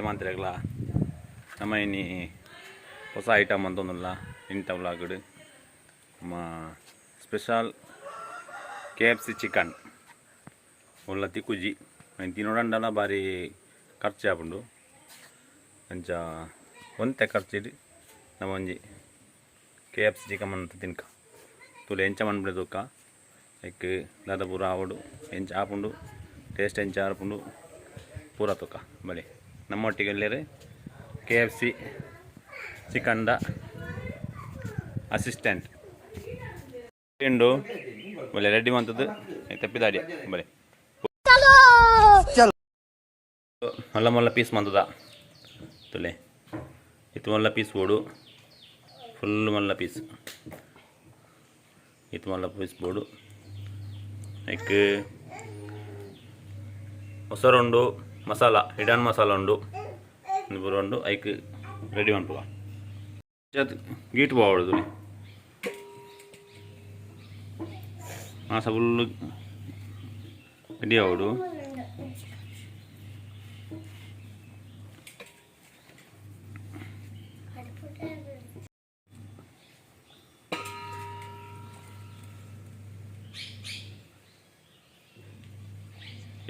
ಮಂತ್ರಿಗಳ ನಮ್ಮ ಇನ್ನು ಹೊಸ ಐಟಮ್ ಅಂತಂದಿಲ್ಲ ಇಂಥ ವ್ಲಾಗಡ್ ನಮ್ಮ ಸ್ಪೆಷಲ್ KFC ಚಿಕನ್ ಒಳ್ಳೆ ತಿಕ್ಕುಜಿ ತಿನ್ನೋಡಂಡಲ ಬಾರಿ ಖರ್ಚು ಆಪುಂಡು ಅಂಚ ಒಂತೆ ಖರ್ಚಿಡು ನಮ್ಮ ಒಂಜಿ KFC ಚಿಕನ್ ಅಂತ ತಿನ್ಕ ತುಲೆ ಎಂಚ ಮನ್ಬಿಡೆ ತೂಕ ಲೈಕ್ ದಾದ ಪೂರ ಆವಡು ಎಂಚ ಆಪುಂಡು ಟೇಸ್ಟ್ ಎಂಚ ಆಪುಂಡು ಪೂರ ತೂಕ ಬಲೆ ನಮ್ಮೊಟ್ಟಿಗೆ ಎಲ್ಲೇರೆ KFC ಚಿಕನ್ದ ಅಸಿಸ್ಟೆಂಟ್ ಉಂಡು ಬಲೆ ರೆಡಿ ಮಂತದ್ದು ತಪ್ಪಿದಾಡಿ ಬಲೆ ಮಲ್ಲ ಮಲ್ಲ ಪೀಸ್ ಮಂತದ ತುಲೆ ಇತ್ತು ಮಲ್ಲ ಪೀಸ್ ಬೋಡು ಫುಲ್ ಮಲ್ಲ ಪೀಸ್ ಇತ್ತು ಮಲ್ಲ ಪೀಸ್ ಬೋಡು ಲೈಕ್ ಮೊಸರುಂಡು ಮಸಾಲ ಹಿಡನ್ ಮಸಾಲ ಉಂಡು ಪೂರ ಉಂಡು ಐಕ್ ರೆಡಿ ಉಂಟು ಗೀಟ್ ಬಾವಡು ಮಾಸ ಫುಲ್ಲು ರೆಡಿ ಆವಡು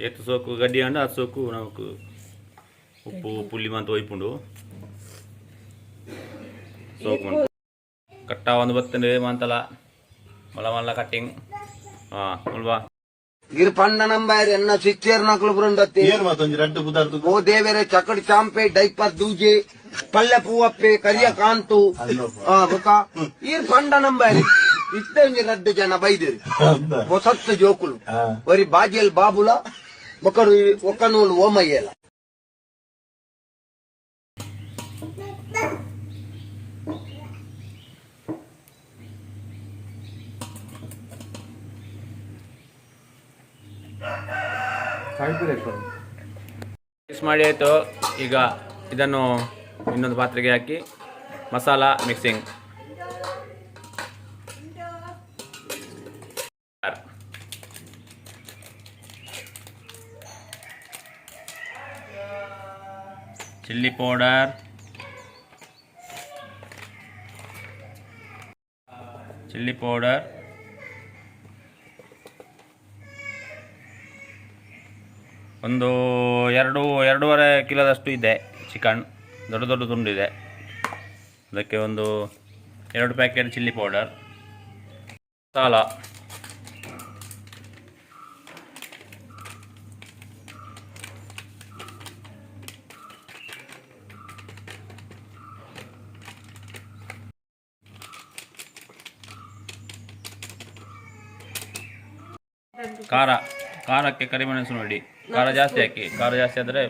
ಏತು ಸೋಕು ಗಡ್ಡಿ ಅಂಡ ಅದು ಸೋಕು ನಮಕ್ ಉಪ್ಪು ಪುಲ್ಲಿ ಮಂತ ಒಯ್ಪುಂಡು ಸೋಕು ಮಂತ ಕಟ್ಟ ಒಂದು ಬತ್ತಂದ್ರೆ ಮಂತಲ ಮಲ್ಲ ಮಲ್ಲ ಕಟ್ಟಿಂಗ್ ಮುಲ್ವಾ ಗಿರ್ ಪಂಡ ನಂಬಾಯರ್ ಎನ್ನ ಸಿಚ್ಚೇರ್ ನಕಲು ಬೃಂದತ್ತಿ ಓ ದೇವರೆ ಚಕಡಿ ಚಾಂಪೆ ಡೈಪರ್ ದೂಜೆ ಪಲ್ಲೆ ಪೂವಪ್ಪೆ ಕರಿಯ ಕಾಂತು ಬೊಕ ಈರ್ ಪಂಡ ನಂಬಾಯರ್ ಇಷ್ಟೇ ಒಂಜಿ ರಡ್ಡು ಜನ ಬೈದಿರಿ ಹೊಸತ್ತು ಜೋಕುಲು ವರಿ ಬಾಜಿಯಲ್ ಬಾಬುಲ ಬೊಕರು ಒಕ್ಕನೂಲು ಓಮಯ್ಯಲ ಮಿಕ್ಸ್ ಮಾಡಿ ಆಯಿತು. ಈಗ ಇದನ್ನು ಇನ್ನೊಂದು ಪಾತ್ರೆಗೆ ಹಾಕಿ ಮಸಾಲ ಮಿಕ್ಸಿಂಗ್ ಚಿಲ್ಲಿ ಪೌಡರ್, ಒಂದು 2.5 ಕಿಲೋದಷ್ಟು ಇದೆ ಚಿಕನ್, ದೊಡ್ಡ ದೊಡ್ಡ ತುಂಡಿದೆ. ಅದಕ್ಕೆ ಒಂದು 2 ಪ್ಯಾಕೆಟ್ ಚಿಲ್ಲಿ ಪೌಡರ್, ಮಸಾಲ, ಖಾರಕ್ಕೆ ಕರಿಮೆಣಸು ನೋಡಿ, ಖಾರ ಜಾಸ್ತಿ ಹಾಕಿ, ಖಾರ ಜಾಸ್ತಿ ಆದರೆ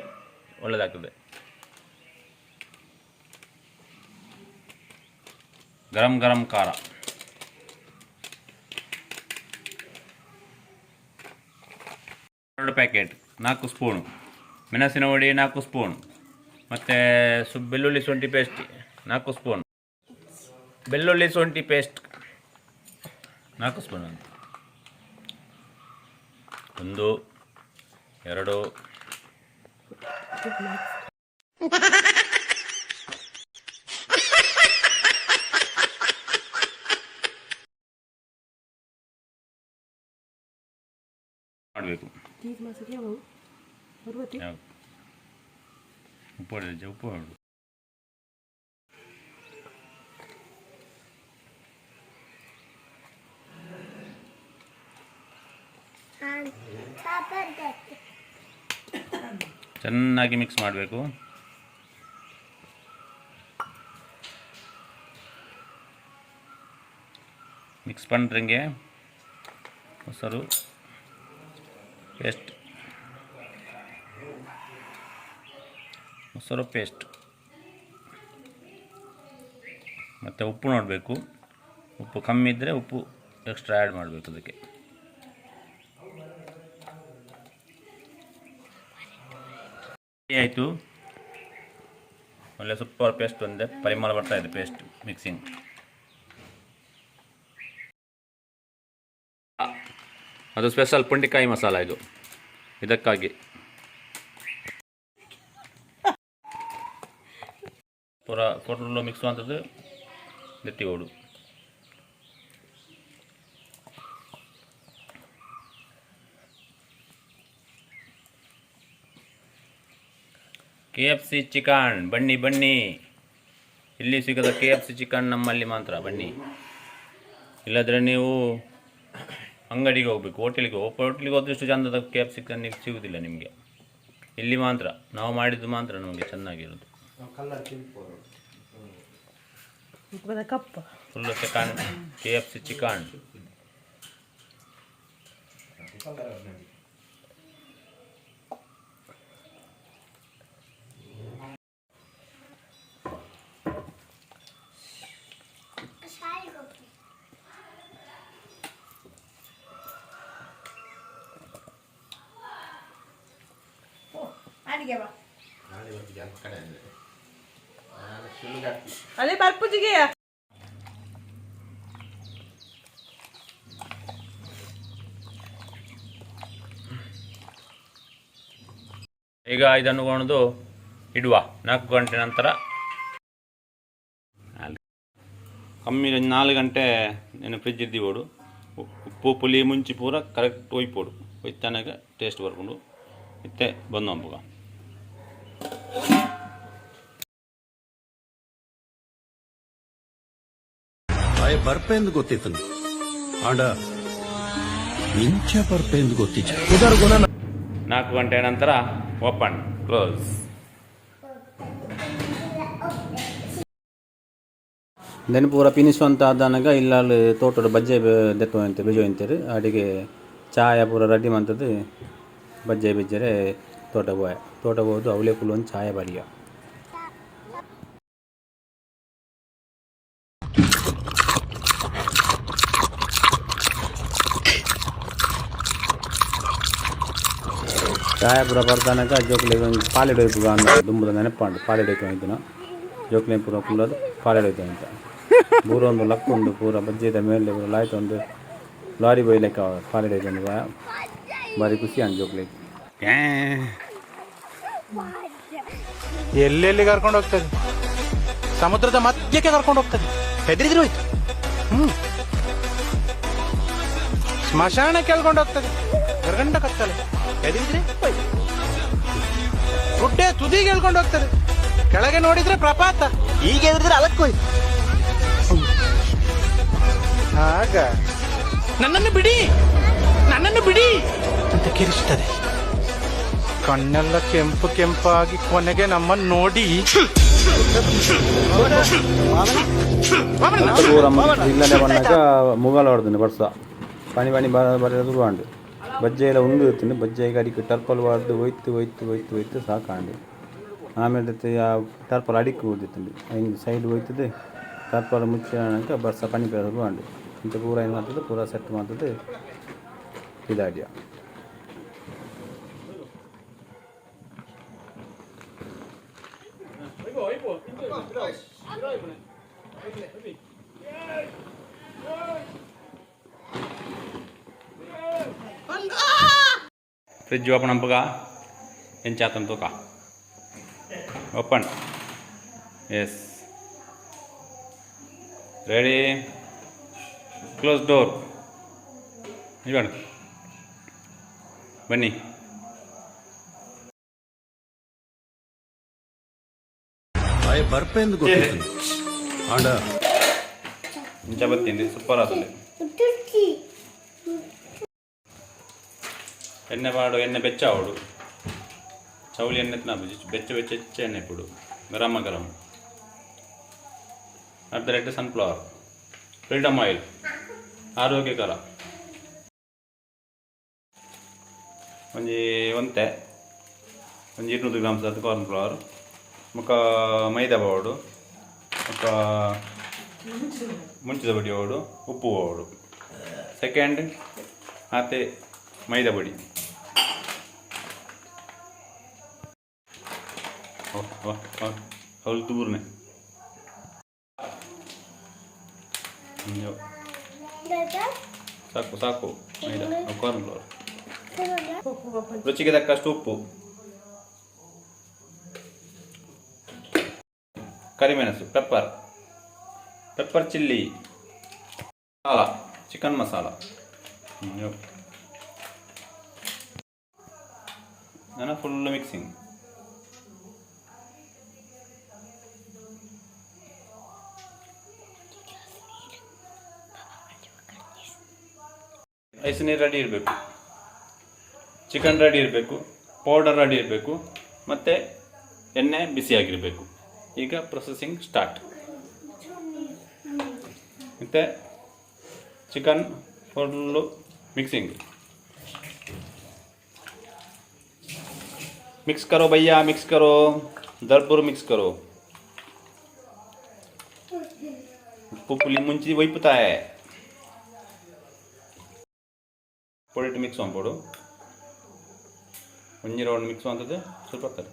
ಒಳ್ಳೆಯದಾಗ್ತದೆ. ಗರಂ ಖಾರ, ಎರಡು ಪ್ಯಾಕೆಟ್ 4 ಸ್ಪೂನು ಮೆಣಸಿನ ಹುಡಿ, 4 ಸ್ಪೂನ್, ಮತ್ತು ಬೆಳ್ಳುಳ್ಳಿ ಶುಂಠಿ ಪೇಸ್ಟ್ 4 ಸ್ಪೂನ್, ಬೆಳ್ಳುಳ್ಳಿ ಶುಂಠಿ ಪೇಸ್ಟ್ 4 ಸ್ಪೂನ್ ಅಂತ 1 2 ಮಾಡಬೇಕು. ಉಪ್ಪು ಹೊಡೆದ ಉಪ್ಪು ಹೊಡು. ಚೆನ್ನಾಗಿ ಮಿಕ್ಸ್ ಮಾಡಬೇಕು. ಮಿಕ್ಸ್ ಪಂಡ್ರಂಗೆ ಮೊಸರು ಪೇಸ್ಟ್ ಮತ್ತು ಉಪ್ಪು ನೋಡಬೇಕು. ಉಪ್ಪು ಕಮ್ಮಿ ಇದ್ದರೆ ಉಪ್ಪು ಎಕ್ಸ್ಟ್ರಾ ಆ್ಯಡ್ ಮಾಡಬೇಕು. ಅದಕ್ಕೆ ಆಯಿತು. ಒಳ್ಳೆ ಸೂಪರ್ ಪೇಸ್ಟ್ ಒಂದೇ ಪರಿಮಳ ಬರ್ತಾ ಇದೆ. ಪೇಸ್ಟ್ ಮಿಕ್ಸಿಂಗ್ ಅದು ಸ್ಪೆಷಲ್ ಪುಂಡಿಕಾಯಿ ಮಸಾಲ ಇದು. ಇದಕ್ಕಾಗಿ ಪೂರ ಫುಲ್ಲು ಮಿಕ್ಸ್ ಮಾಡ್ತದ್ದು ಗಟ್ಟಿ ಓಡು. KFC ಚಿಕನ್ ಬನ್ನಿ ಬನ್ನಿ, ಇಲ್ಲಿ ಸಿಗದ KFC ಚಿಕನ್ ನಮ್ಮಲ್ಲಿ ಮಾತ್ರ ಬನ್ನಿ. ಇಲ್ಲದ್ರೆ ನೀವು ಅಂಗಡಿಗೆ ಹೋಗ್ಬೇಕು, ಹೋಟೆಲಿಗೆ ಹೋದಷ್ಟು ಚಂದದ KFC ಚಿಕನ್ ಸಿಗುವುದಿಲ್ಲ ನಿಮಗೆ. ಇಲ್ಲಿ ಮಾತ್ರ ನಾವು ಮಾಡಿದ್ದು ಮಾತ್ರ ನಮಗೆ ಚೆನ್ನಾಗಿರೋದು. Full chicken KFC chicken. ಅಲ್ಲಿ ಬರ್ಪುಜಿಗೆ ಈಗ ಇದನ್ನು ಕೊಂಡು ಇಡುವ 4 ಗಂಟೆ ನಂತರ. ಕಮ್ಮಿ 4 ಗಂಟೆ ನೀನು ಫ್ರಿಜ್ ಇದ್ದೀವೋಡು. ಉಪ್ಪು ಪುಳಿ ಮುಂಚಿ ಪೂರ ಕರೆಕ್ಟ್ ಒಯ್ಪೋಡು, ಒಯ್ತಾನಾಗ ಟೇಸ್ಟ್ ಬರ್ಕೊಂಡು ಇತ್ತೆ ಬಂದು ಅಂಬುಗ. ಬರ್ಪೆಂದು ಗೊತ್ತಿತ್ತು ಆಂಡ ಇಂಚ ಬರ್ಪೆಂದು ಗೊತ್ತಿಚ್ಚ. 4 ಗಂಟೆ ನಂತರ ಓಪನ್ ಕ್ಲೋಸ್. ದೆನ್ ಪೂರ ಪಿನಿಸುವಂತ ಆದನಾಗ ಇಲ್ಲ ತೋಟದ ಬಜ್ಜೆ ದೆತ್ತುವಂತೆ ಬಿಜು ಅಂತಾರೆ ಅಡಿಗೆ ಚಾಯ ಪೂರ ರೆಡಿ ಮಾಡ್ತದೆ. ಬಜ್ಜೆ ಬಿಜ್ಜರೆ ತೋಟ ಹೋದು ಅವಳೆ ಕುಲು ಒಂದು ಚಾಯ ಬರಿಯ. ಚಾಯ ಪೂರ ಬರ್ತಾನಾಗ ಜೋಕ್ಲಿಗೆ ಒಂದು ಪಾಲೆಡೊಯ್ಪುಗ ಅನ್ನೋ ದುಂಬದ ನೆನಪಂಡು ಪಾಲೆಡೊಯ್ತು ಅಂತಿನ ಜೋಕ್ಲಿ ಪೂರ ಕುಲ್ಲೋದು ಪಾಲೆಡೊಯ್ತು ಅಂತ. ಒಂದು ಲಕ್ಕೊಂದು ಪೂರ ಬಜ್ಜೆದ ಮೇಲೆ ಲಾಯ್ತು ಒಂದು ಲಾರಿ ಬೈ ಲೆಕ್ಕ ಪಾಲೆಡೊಯ್ತು ಒಂದು ಭಾರಿ ಖುಷಿ ಅಂದ್ ಜೋಕ್ಲಿ. ಎಲ್ಲೆಲ್ಲಿ ಕರ್ಕೊಂಡು ಹೋಗ್ತದೆ, ಸಮುದ್ರದ ಮಧ್ಯಕ್ಕೆ ಕರ್ಕೊಂಡು ಹೋಗ್ತದೆ. ಹೆದರಿದ್ರು ಹೋಯ್ತು. ಸ್ಮಶಾನಕ್ಕೆ ಎಳ್ಕೊಂಡು ಹೋಗ್ತದೆ, ಗರ್ಗಂಡ ಕತ್ತಲೆ. ಹೆದರಿದ್ರೆ ಗುಡ್ಡೆ ತುದಿಗೆ ಎಳ್ಕೊಂಡು ಹೋಗ್ತದೆ, ಕೆಳಗೆ ನೋಡಿದ್ರೆ ಪ್ರಪಾತ. ಈಗ ಹೆದರಿದ್ರೆ ಅಲಕ್ಕೋಯ್ತು. ಆಗ ನನ್ನನ್ನು ಬಿಡಿ ಅಂತ ಕಿರಿಸ್ತದೆ. ಕಣ್ಣೆಲ್ಲ ಕೆಂಪು ಕೆಂಪಾಗಿ ಕೊನೆಗೆ ನಮ್ಮನ್ನು ನೋಡಿ ಇಲ್ಲದೆ ಬಂದಾಗ ಮುಗಲ್ ಹೊಡೆದಿನಿ ವರ್ಷ ಪನಿ ಬರೋದು ಶುರುವಾಂಡು. ಬಜ್ಜೆ ಎಲ್ಲ ಉಂಡು ಇರ್ತೀನಿ, ಬಜ್ಜೆಗೆ ಅಡಿಕೆ ಟರ್ಪಲ್ ಹೊಡೆದು ಹೋಯ್ತು ಸಾಕಾಂಡು. ಆಮೇಲೆ ಆ ಟರ್ಪಲ್ ಅಡಿಕೆ ಹೋಗ್ತಿತ್ತು ಹಿಂಗೆ ಸೈಡ್ ಹೋಯ್ತದೆ. ಟರ್ಪಲ್ ಮುಚ್ಚಿನಾಕ ಬರ್ಸ ಪನಿ ಬೇರೆ ಶುರುವಾಂಡು. ಇಂಥ ಪೂರ ಏನು ಮಾಡ್ತದೆ, ಪೂರ ಸೆಟ್ ಮಾಡ್ತದೆ ಇದಾಡಿಯ. ಫ್ರಿಜ್ ಓಪನ್ ಅಂಪಗ ಎಂಚಾತನ್ ತೂಕ open. Yes ready, close door. ಇವಾಗ ಬನ್ನಿ. ಬರ್ಪೆಂದು ಗೊತ್ತಿತ್ತು ಆಂಡ ಇಂಚ ಬತ್ತೀನಿ ಸೂಪರ್ ಆದಲ್ಲಿ. ಎಣ್ಣೆ ಮಾಡು, ಎಣ್ಣೆ ಬೆಚ್ಚ ಅವಡು ಚೌಳಿ ಎಣ್ಣೆ ಬೆಚ್ಚ ಹೆಚ್ಚು ಎಣ್ಣೆ ಕೊಡು. ಗರಂ ಅರ್ಧ ಲೀಟರ್ ಸನ್ಫ್ಲವರ್, ಫ್ರೀಡಮ್ ಆಯಿಲ್ ಆರೋಗ್ಯಕರ. ಒಂತೆ 200 ಗ್ರಾಮ್ಸ್ ಅದು ಕಾರ್ನ್ ಫ್ಲವರ್, ಮುಖ ಮೈದಾ ಪೌಡು, ಮುಖ ಮುಂಚಿದ ಬಡಿ ಪೌಡು, ಉಪ್ಪು ಪೌಡು. ಸೆಕೆಂಡ್ ಮತ್ತೆ ಮೈದಾ ಬಡಿ. ಅವಳು ದೂರನೆ ಸಾಕು ಮೈದಾ ಕಾರ್ನ್ ಫ್ಲವರ್. ರುಚಿಗೆ ತಕ್ಕಷ್ಟು ಉಪ್ಪು, ಕರಿಮೆಣಸು, pepper chilli, masala, chicken masala. ನಾನು ಫುಲ್ ಮಿಕ್ಸಿಂಗ್. ಐಸ್ ನೀರು ರೆಡಿ ಇರಬೇಕು, ಚಿಕನ್ ರೆಡಿ ಇರಬೇಕು, ಪೌಡರ್ ರೆಡಿ ಇರಬೇಕು, ಮತ್ತು ಎಣ್ಣೆ ಬಿಸಿಯಾಗಿರಬೇಕು. ಈಗ ಪ್ರೊಸೆಸಿಂಗ್ ಸ್ಟಾರ್ಟ್. ಮತ್ತು ಚಿಕನ್ ಫುಲ್ಲು ಮಿಕ್ಸಿಂಗ್. मिक्स करो भैया, मिक्स करो, दरपूर मिक्स करो. ಉಪ್ಪು ಪುಳಿ ಮುಂಚಿ ಒಯ್ಪುತ್ತಾಯ ಪೊಡಿಟ್ಟು ಮಿಕ್ಸ್ ಮಾಡ್ಬೋಡು. ಒಂಜಿ ರೌಂಡ್ ಮಿಕ್ಸ್ ಅಂತದ್ದು ಸ್ವಲ್ಪ ಆಗ್ತದೆ.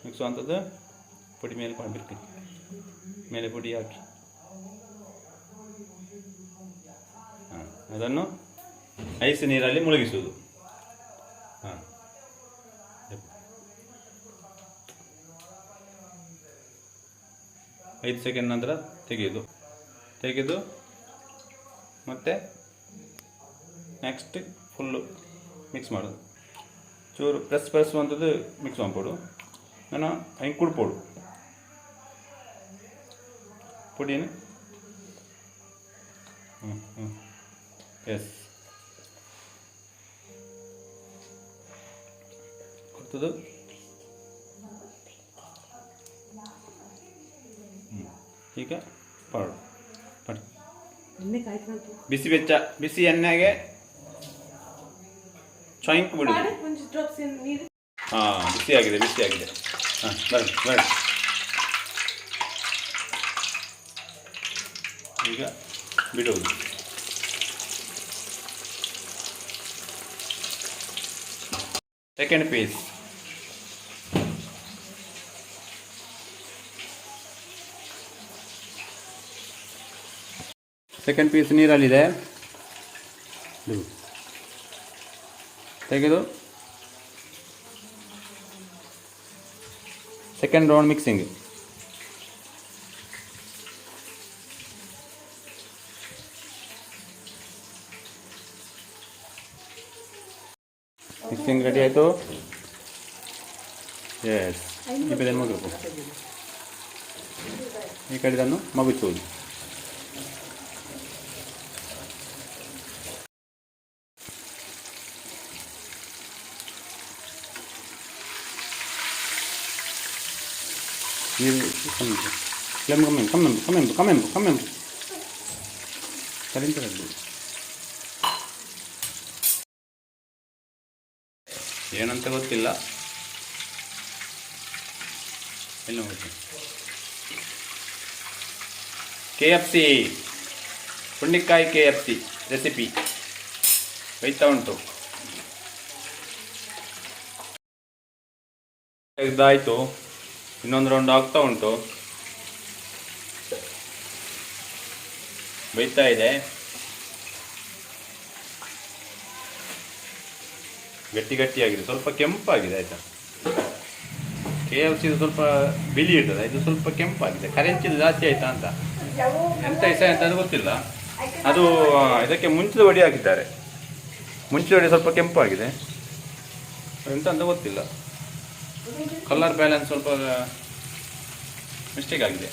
ಮಿಕ್ಸ್ ಅಂತದ್ದು ಪುಡಿ ಮೇಲೆ ಬಿರ್ಕಿ ಮೇಲೆ ಪುಡಿ ಹಾಕಿ ಅದನ್ನು ಐಸ್ ನೀರಲ್ಲಿ ಮುಳುಗಿಸುವುದು. ಹಾಂ, 5 ಸೆಕೆಂಡ್ ನಂತರ ತೆಗೆದು ಮತ್ತೆ ನೆಕ್ಸ್ಟ್ ಫುಲ್ಲು ಮಿಕ್ಸ್ ಮಾಡೋದು. ಚೂರು ಪ್ರೆಸ್ ಅಂತದ್ದು ಮಿಕ್ಸ್ ಮಾಡ್ಬೋಡು. ನಾನು ಹಿಂಗೆ ಕುಡ್ಬೋಡು ಪುಡಿನ. ಎಸ್ ಕೊಡ್ತದು. ಈಗ ಪೌಡರ್ ಬಿಸಿ ಎಣ್ಣೆಗೆ ಚಾಯಿಂಕ್ ಬಿಡು. ಹಾಂ, ಬಿಸಿಯಾಗಿದೆ. ಹಾಂ, ಬರಲಿ. ಈಗ ಬಿಡುವುದು. Second piece. ಸೆಕೆಂಡ್ ಪೀಸ್ ನೀರಲ್ಲಿದೆ. ತೆಗೆದು second round mixing. Mixing ready ಆಯಿತು. ಎಸ್, ಈ ಕಡೆ ಮಗು ಈ ಕಡೆದನ್ನು ಮಗುಚುವುದು. ನೀರು ಕಮ್ಮೆಂಬು ಕರಿಂತರಲ್ಲಿ ಏನಂತ ಗೊತ್ತಿಲ್ಲ. ಎಲ್ಲ ಹೋಗುತ್ತೆ. KFC ಪುಂಡಿಕಾಯಿ KFC ರೆಸಿಪಿ ಒಯ್ತಾ ಉಂಟು. ಇದಾಯಿತು. ಇನ್ನೊಂದು ರೌಂಡ್ ಆಗ್ತಾ ಉಂಟು. ಬೇಯ್ತಾ ಇದೆ. ಗಟ್ಟಿಯಾಗಿದೆ, ಸ್ವಲ್ಪ ಕೆಂಪಾಗಿದೆ. ಆಯಿತಾ, KFC ಸ್ವಲ್ಪ ಬಿಳಿ ಇರ್ತದೆ, ಇದು ಸ್ವಲ್ಪ ಕೆಂಪಾಗಿದೆ. ಕರೆಂಚಿದು ಜಾಸ್ತಿ ಆಯ್ತಾ ಅಂತ ಎಂತ ಇಷ್ಟ ಅಂತ ಅದು ಗೊತ್ತಿಲ್ಲ. ಅದು ಇದಕ್ಕೆ ಮುಂಚಿದ ವಡಿ ಹಾಕಿದ್ದಾರೆ. ಮುಂಚಿದ ವಡಿ ಸ್ವಲ್ಪ ಕೆಂಪಾಗಿದೆ, ಎಂತ ಅಂತ ಗೊತ್ತಿಲ್ಲ. ಕಲರ್ ಬ್ಯಾಲೆನ್ಸ್ ಸ್ವಲ್ಪ ಮಿಸ್ಟೇಕ್ ಆಗಿದೆ.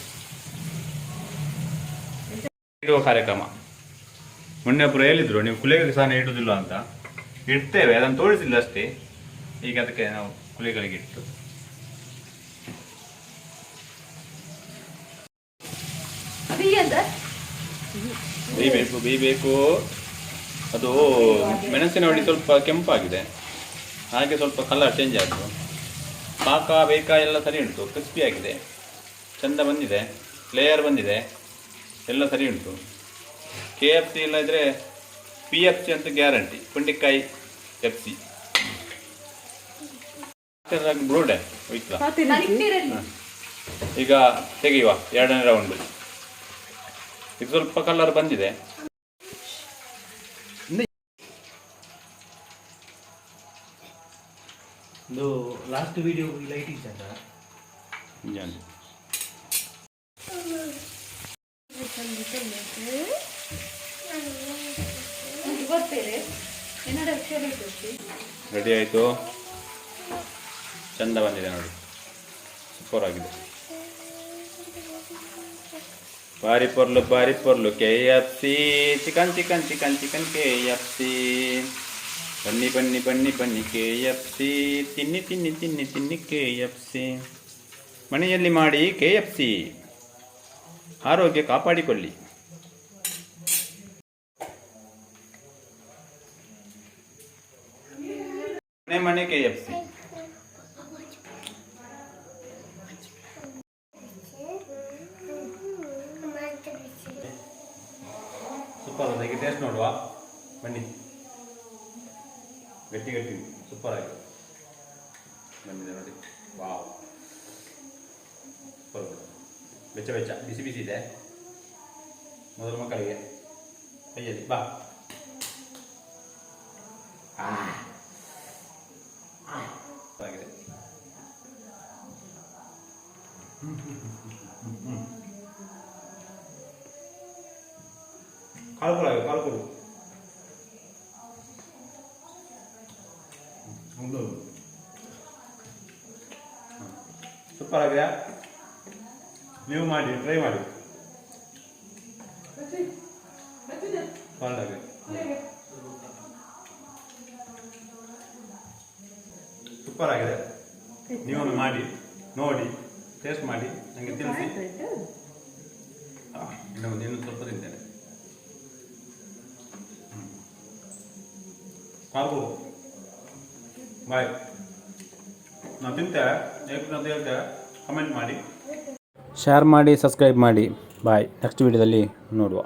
ಇಡುವ ಕಾರ್ಯಕ್ರಮ ಮೊನ್ನೆ ಒಬ್ಬರು ಹೇಳಿದ್ರು, ನೀವು ಕುಲೆಗಳಿಗೆ ಸಾನ ಇಡುವುದಿಲ್ಲ ಅಂತ. ಇಡ್ತೇವೆ, ಅದನ್ನು ತೋರಿಸಿಲ್ಲ ಅಷ್ಟೇ. ಈಗ ಅದಕ್ಕೆ ನಾವು ಕುಲೆಗಳಿಗೆ ಇಟ್ಟು ಬೇಯಬೇಕು. ಅದು ಮೆಣಸಿನ ವಡಿ ಸ್ವಲ್ಪ ಕೆಂಪಾಗಿದೆ, ಹಾಗೆ ಸ್ವಲ್ಪ ಕಲರ್ ಚೇಂಜ್ ಆಯಿತು. ಬೇಕಾ ಎಲ್ಲ ಸರಿ ಉಂಟು. ಕ್ರಿಸ್ಪಿ ಆಗಿದೆ, ಚೆಂದ ಬಂದಿದೆ, ಲೇಯರ್ ಬಂದಿದೆ, ಎಲ್ಲ ಸರಿ ಉಂಟು. KFC ಇಲ್ಲದ್ರೆ PFC ಅಂತ ಗ್ಯಾರಂಟಿ. ಪುಂಡಿಕಾಯಿ FC ಬ್ರೋಡೆ ಹೋಯ್ತಲ್ಲ. ಈಗ ತೆಗೆಯುವ ಎರಡನೇ ರೌಂಡ್. ಇದು ಸ್ವಲ್ಪ ಕಲರ್ ಬಂದಿದೆ. ಲಾಸ್ಟ್ ವಿಡಿಯೋ ಲೈಟ್ ಇತ್ತ ರೆಡಿ ಆಯಿತು. ಚಂದ ಬಂದಿದೆ ನೋಡಿ, ಸೂಪರ್ ಆಗಿದೆ. ಬಾರಿ ಪೊರ್ಲು KFC, ಚಿಕನ್ KFC. ಬನ್ನಿ KFC, ತಿನ್ನಿ KFC. ಮನೆಯಲ್ಲಿ ಮಾಡಿ KFC, ಆರೋಗ್ಯ ಕಾಪಾಡಿಕೊಳ್ಳಿ. ಮನೆ KFC. ಸೂಪರ್ ಆಗಿ ಟೇಸ್ಟ್ ನೋಡುವ ಬನ್ನಿ. ಗಟ್ಟಿ ಸೂಪರ್ ಆಗಿದೆ ಬಂದಿದೆ ನೋಡಿ. Wow, super. ಬೆಚ್ಚ ಬಿಸಿ ಇದೆ. ಮೊದಲು ಮಕ್ಕಳಿಗೆ ಕೈಯಲ್ಲಿ ಬಾ. ಆಗಿದೆ. ಕಾಲು ಕೊಡು. ಸೂಪರ್ ಆಗಿದೆ. ನೀವು ಮಾಡಿ, ಟ್ರೈ ಮಾಡಿ. ಸೂಪರ್ ಆಗಿದೆ. ನೀವೊಮ್ಮೆ ಮಾಡಿ ನೋಡಿ, ಟೇಸ್ಟ್ ಮಾಡಿ, ನನಗೆ ತಿಳಿಸಿ. ಇನ್ನೊಂದು ಸ್ವಲ್ಪ ತಿಂತೇನೆ. ಕಾಲು ಬಾಯ್. ನಾವು ತಿಂತೇವೆ, ಅಂತ ಹೇಳ್ತೇವೆ. ಕಮೆಂಟ್ ಮಾಡಿ, ಶೇರ್ ಮಾಡಿ, ಸಬ್ಸ್ಕ್ರೈಬ್ ಮಾಡಿ. ಬಾಯ್. ನೆಕ್ಸ್ಟ್ ವಿಡಿಯೋದಲ್ಲಿ ನೋಡುವ.